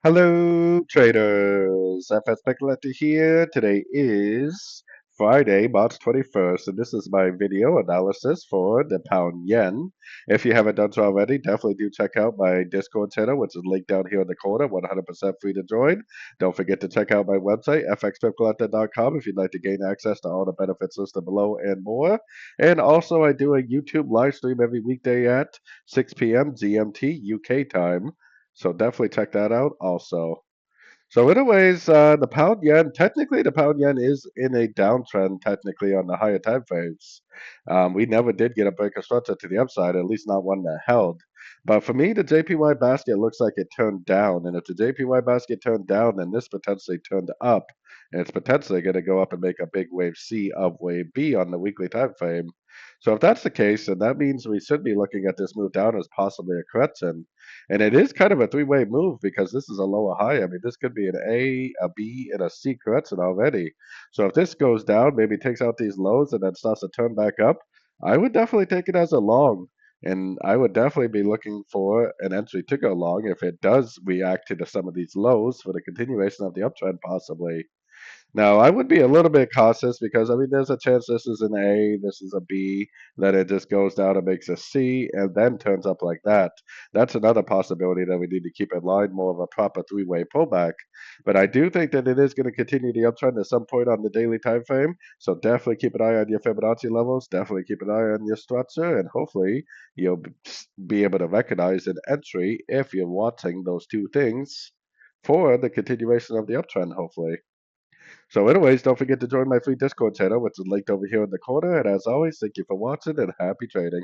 Hello, traders. FX Pip Collector here. Today is Friday, March 21st, and this is my video analysis for the pound yen. If you haven't done so already, definitely do check out my Discord channel, which is linked down here in the corner, 100% free to join. Don't forget to check out my website, fxpipcollector.com, if you'd like to gain access to all the benefits listed below and more. And also, I do a YouTube live stream every weekday at 6 p.m. GMT UK time. So definitely check that out also. So anyways, the pound yen, technically the pound yen is in a downtrend technically on the higher time frames. We never did get a break of structure to the upside, at least not one that held. But for me, the JPY basket looks like it turned down. And if the JPY basket turned down, then this potentially turned up. And it's potentially going to go up and make a big wave C of wave B on the weekly time frame. So if that's the case, then that means we should be looking at this move down as possibly a correction. And it is kind of a three-way move because this is a lower high. I mean, this could be an A, a B, and a C correction already. So if this goes down, maybe takes out these lows and then starts to turn back up, I would definitely take it as a long. And I would definitely be looking for an entry to go long if it does react to some of these lows for the continuation of the uptrend possibly. Now, I would be a little bit cautious because I mean, there's a chance this is an A, this is a B, that it just goes down and makes a C, and then turns up like that. That's another possibility that we need to keep in line, more of a proper three-way pullback. But I do think that it is going to continue the uptrend at some point on the daily time frame. So definitely keep an eye on your Fibonacci levels. Definitely keep an eye on your structure, and hopefully you'll be able to recognize an entry if you're watching those two things for the continuation of the uptrend. Hopefully. So anyways, don't forget to join my free Discord channel, which is linked over here in the corner. And as always, thank you for watching and happy trading.